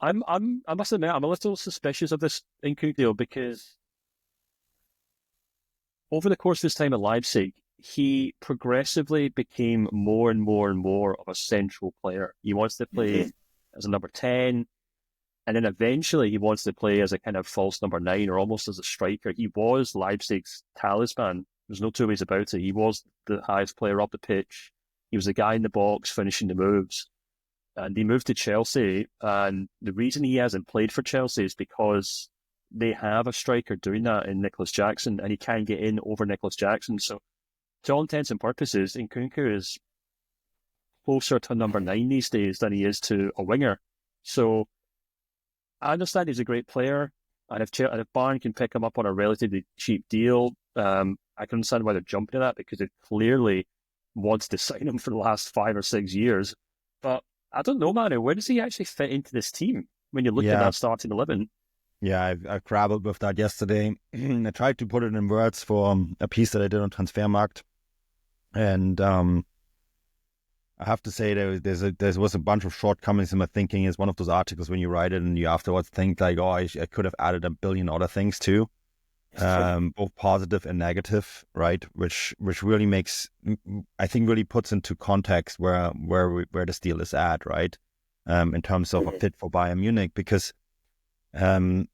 I must admit, I'm a little suspicious of this Nkunku deal because over the course of his time at Leipzig, he progressively became more and more and more of a central player. He wants to play as a number 10, and then eventually he wants to play as a kind of false number 9 or almost as a striker. He was Leipzig's talisman. There's no two ways about it. He was the highest player up the pitch. He was the guy in the box finishing the moves. And he moved to Chelsea, and the reason he hasn't played for Chelsea is because they have a striker doing that in Nicholas Jackson, and he can get in over Nicholas Jackson. So, to all intents and purposes, Nkunku is closer to number 9 these days than he is to a winger. So, I understand he's a great player, and if Bayern can pick him up on a relatively cheap deal, I can understand why they're jumping at that because it clearly wants to sign him for the last 5 or 6 years. But I don't know, Manu. Where does he actually fit into this team when you look at that starting 11? Yeah, I grappled with that yesterday. I tried to put it in words for a piece that I did on Transfermarkt. And I have to say there was a bunch of shortcomings in my thinking. It's one of those articles when you write it and you afterwards think like, oh, I could have added a billion other things too. Both positive and negative, right? Which really makes, I think, really puts into context where this deal is at, right? In terms of a fit for Bayern Munich, because I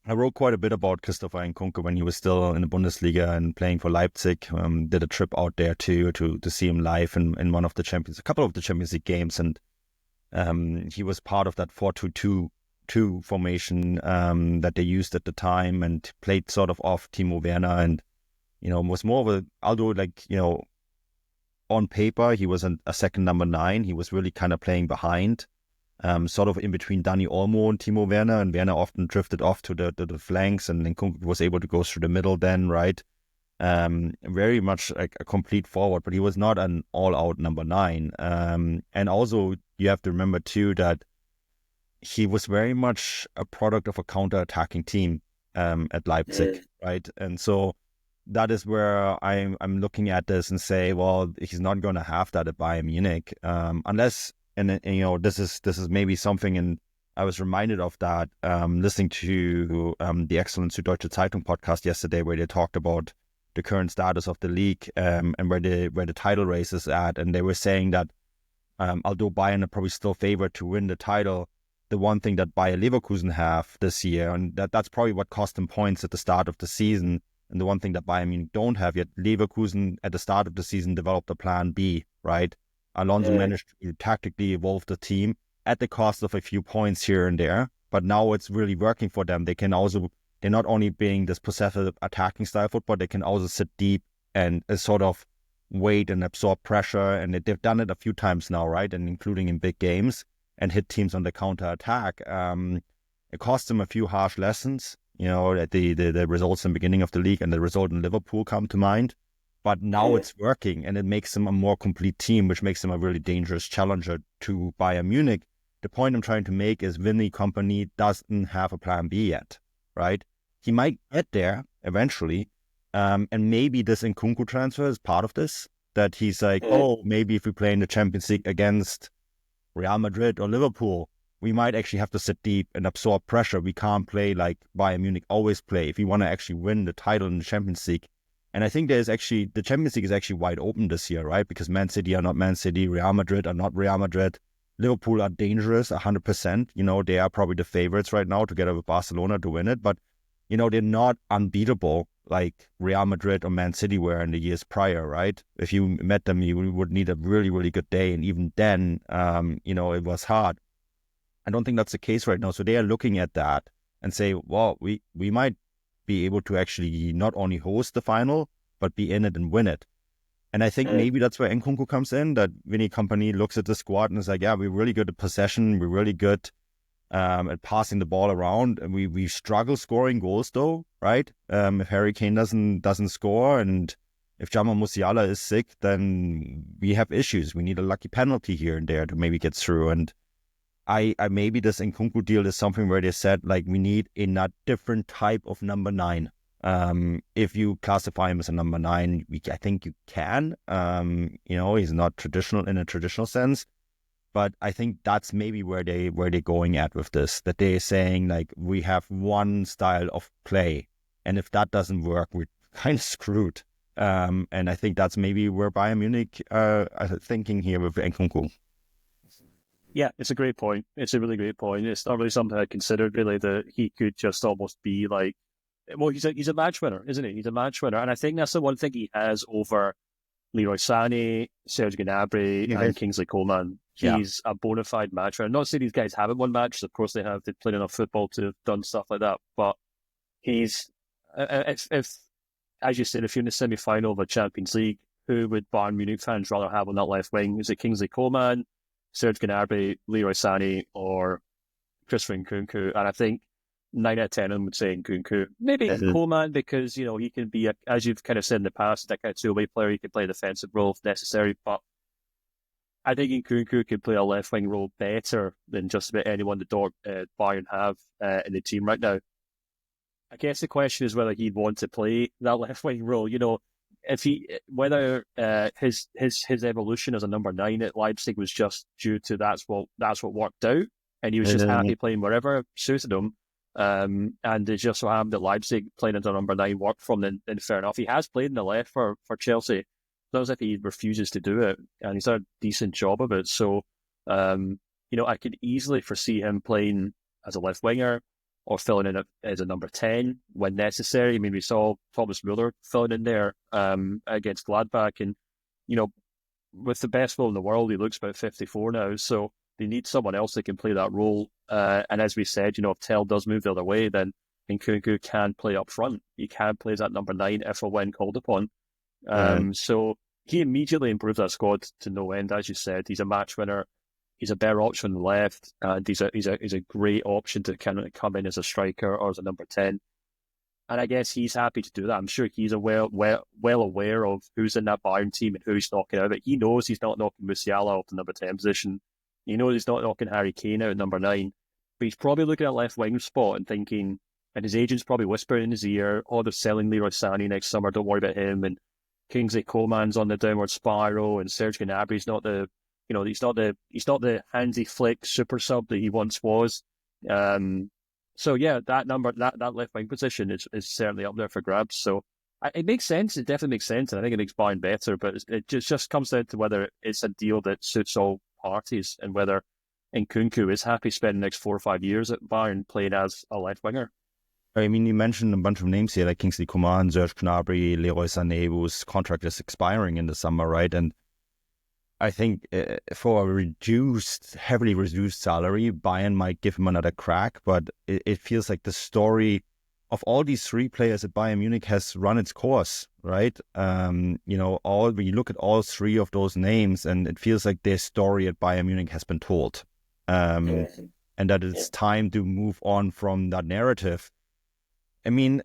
wrote quite a bit about Christopher Nkunku when he was still in the Bundesliga and playing for Leipzig. Did a trip out there too to see him live in one of the a couple of the Champions League games, and he was part of that 4-2-2 formation that they used at the time and played sort of off Timo Werner, and was more of a, although on paper he was a second number 9, he was really kind of playing behind, sort of in between Dani Olmo and Timo Werner, and Werner often drifted off to the flanks, and then Nkunku was able to go through the middle then, right? Very much like a complete forward, but he was not an all-out number 9. And also you have to remember too that he was very much a product of a counter-attacking team at Leipzig, right? And so that is where I'm looking at this and say, well, he's not going to have that at Bayern Munich unless, and this is maybe something, and I was reminded of that listening to the excellent Süddeutsche Zeitung podcast yesterday, where they talked about the current status of the league and where the title race is at, and they were saying that although Bayern are probably still favored to win the title, the one thing that Bayer Leverkusen have this year, and that's probably what cost them points at the start of the season, and the one thing that Bayern Munich don't have yet, Leverkusen at the start of the season developed a plan B, right? Alonso managed to tactically evolve the team at the cost of a few points here and there, but now it's really working for them. They're not only being this possessive attacking style football, they can also sit deep and sort of wait and absorb pressure, and they've done it a few times now, right? And including in big games, and hit teams on the counter attack. It cost them a few harsh lessons, at the results in the beginning of the league and the result in Liverpool come to mind. But now it's working, and it makes them a more complete team, which makes them a really dangerous challenger to Bayern Munich. The point I'm trying to make is Kompany doesn't have a plan B yet, right? He might get there eventually, and maybe this Nkunku transfer is part of this, that he's like, oh, maybe if we play in the Champions League against Real Madrid or Liverpool, we might actually have to sit deep and absorb pressure. We can't play like Bayern Munich always play if we want to actually win the title in the Champions League. And I think the Champions League is actually wide open this year, right? Because Man City are not Man City, Real Madrid are not Real Madrid, Liverpool are dangerous 100%. They are probably the favorites right now together with Barcelona to win it. But, they're not unbeatable like Real Madrid or Man City were in the years prior, right? If you met them, you would need a really, really good day. And even then, it was hard. I don't think that's the case right now. So they are looking at that and say, well, we might be able to actually not only host the final, but be in it and win it. And I think maybe that's where Nkunku comes in, that Vinny Kompany looks at the squad and is like, yeah, we're really good at possession. We're really good at passing the ball around. And we struggle scoring goals though, right? If Harry Kane doesn't score, and if Jamal Musiala is sick, then we have issues. We need a lucky penalty here and there to maybe get through. And I maybe this Nkunku deal is something where they said, like, we need a different type of number 9. If you classify him as a number 9, I think you can. He's not traditional in a traditional sense, But I think that's maybe where they're going at with this, that they're saying like we have one style of play, and if that doesn't work, we're kind of screwed. And I think that's maybe where Bayern Munich are thinking here with Nkunku. Yeah, it's a great point. It's a really great point. It's not really something I considered, really, that he could just almost be like, well, he's a match winner, isn't he? He's a match winner. And I think that's the one thing he has over Leroy Sané, Serge Gnabry, and Kingsley Coman. He's a bona fide match winner. Not saying these guys haven't won matches. Of course they have. They've played enough football to have done stuff like that. But he's, if as you said, if you're in the semi-final of a Champions League, who would Bayern Munich fans rather have on that left wing? Is it Kingsley Coman, Serge Gnabry, Leroy Sané, or Christopher Nkunku? And I think 9 out of 10 of them would say Nkunku. Maybe Coman, because, you know, he can be, as you've kind of said in the past, that kind of two-way player. He can play a defensive role if necessary. But I think Nkunku could play a left-wing role better than just about anyone the Bayern have in the team right now. I guess the question is whether he'd want to play that left-wing role. You know, whether his evolution as a number 9 at Leipzig was just due to that's what worked out, and he was just happy playing wherever suited him. And it just so happened that Leipzig playing as a number 9 worked for him. Then fair enough. He has played in the left for Chelsea. It's not as if he refuses to do it, and he's done a decent job of it. So, you know, I could easily foresee him playing as a left winger, or filling in as a number 10 when necessary. I mean, we saw Thomas Müller filling in there against Gladbach. And, you know, with the best goal in the world, he looks about 54 now. So they need someone else that can play that role. And as we said, you know, if Tell does move the other way, then Nkunku can play up front. He can play as that number 9 if or when called upon. So he immediately improved that squad to no end. As you said, he's a match winner. He's a better option on the left, and he's a great option to kind of come in as a striker or as a number 10. And I guess he's happy to do that. I'm sure he's well aware of who's in that Bayern team and who he's knocking out. But he knows he's not knocking Musiala off the number 10 position. He knows he's not knocking Harry Kane out at number 9. But he's probably looking at left wing spot and thinking, and his agent's probably whispering in his ear, "Oh, they're selling Leroy Sané next summer. Don't worry about him." And Kingsley Coman's on the downward spiral, and Serge Gnabry's not the, you know, he's not the handsy flick super sub that he once was. So yeah, that left wing position is certainly up there for grabs. So it makes sense. It definitely makes sense, and I think it makes Bayern better. But it just comes down to whether it's a deal that suits all parties, and whether Nkunku is happy spending the next 4 or 5 years at Bayern playing as a left winger. I mean, you mentioned a bunch of names here, like Kingsley Coman, Serge Gnabry, Leroy Sané, whose contract is expiring in the summer, right? And I think for a heavily reduced salary, Bayern might give him another crack, but it feels like the story of all these 3 players at Bayern Munich has run its course, right? You know, when you look at all 3 of those names, and it feels like their story at Bayern Munich has been told, and that it's time to move on from that narrative. I mean,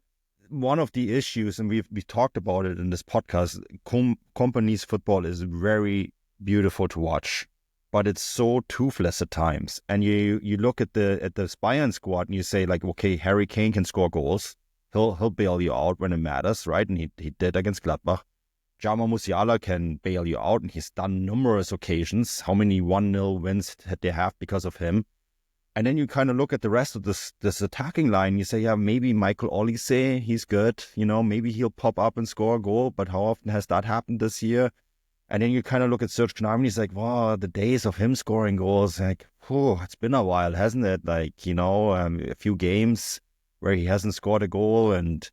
one of the issues, and we've talked about it in this podcast, Kompany's football is very beautiful to watch, but it's so toothless at times. And you look at the Bayern squad and you say, like, okay, Harry Kane can score goals. He'll bail you out when it matters, right? And he did against Gladbach. Jaume Musiala can bail you out, and he's done numerous occasions. How many 1-0 wins did they have because of him? And then you kind of look at the rest of this attacking line. You say, yeah, maybe Michael Olise, he's good. You know, maybe he'll pop up and score a goal. But how often has that happened this year? And then you kind of look at Serge Gnabry, and he's like, wow, the days of him scoring goals, like, it's been a while, hasn't it? Like, you know, a few games where he hasn't scored a goal, and,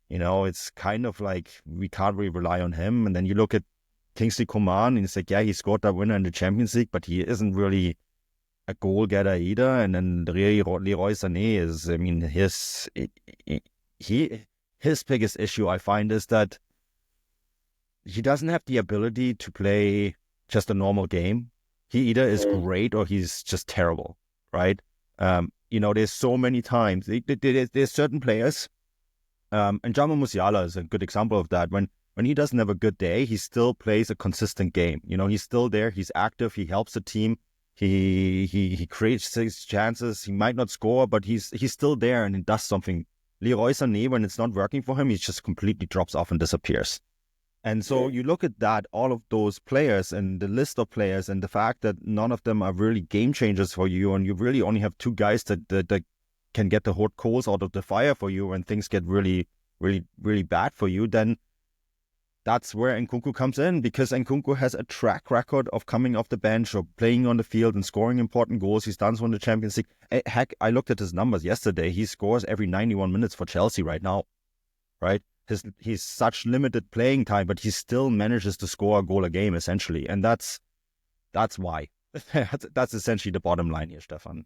you know, it's kind of like we can't really rely on him. And then you look at Kingsley Coman, and it's like, yeah, he scored that winner in the Champions League, but he isn't really a goal getter either. And then Leroy Sané is, I mean, his biggest issue, I find, is that he doesn't have the ability to play just a normal game. He either is great or he's just terrible, right? You know, there's so many times. There's certain players, and Jaume Musiala is a good example of that. When he doesn't have a good day, he still plays a consistent game. You know, he's still there. He's active. He helps the team. He creates 6 chances. He might not score, but he's still there and he does something. Leroy Sané, when it's not working for him, he just completely drops off and disappears. And so you look at that, all of those players and the list of players and the fact that none of them are really game changers for you, and you really only have two guys that can get the hot coals out of the fire for you when things get really, really, really bad for you, then that's where Nkunku comes in, because Nkunku has a track record of coming off the bench or playing on the field and scoring important goals. He's done so in the Champions League. Heck, I looked at his numbers yesterday. He scores every 91 minutes for Chelsea right now, right? He's such limited playing time, but he still manages to score a goal a game, essentially. And that's why. That's essentially the bottom line here, Stefan.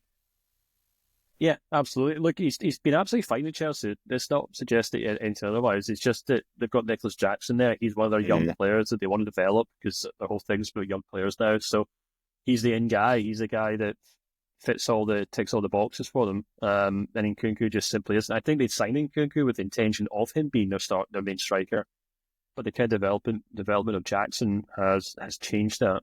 Yeah, absolutely. Look, he's been absolutely fine in Chelsea. It's not suggesting anything otherwise. It's just that they've got Nicholas Jackson there. He's one of their young players that they want to develop, because the whole thing's about young players now. So he's the in guy. He's the guy that ticks all the boxes for them. And Nkunku just simply isn't. I think they'd signed Nkunku with the intention of him being their main striker, but the kind of development of Jackson has changed that.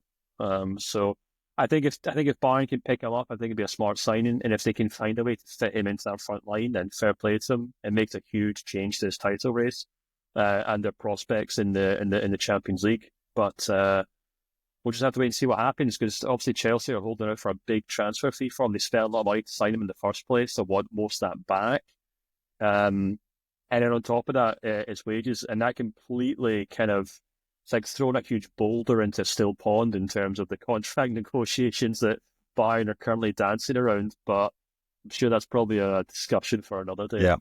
So I think if Bayern can pick him up, I think it'd be a smart signing, and if they can find a way to fit him into that front line, then fair play to them. It makes a huge change to his title race and their prospects in the Champions League. But we'll just have to wait and see what happens, because obviously Chelsea are holding out for a big transfer fee for him. They spent a lot of money to sign him in the first place, so want most of that back. And then on top of that, it's wages, and that completely kind of, it's like throwing a huge boulder into a still pond in terms of the contract negotiations that Bayern are currently dancing around. But I'm sure that's probably a discussion for another day. Yeah,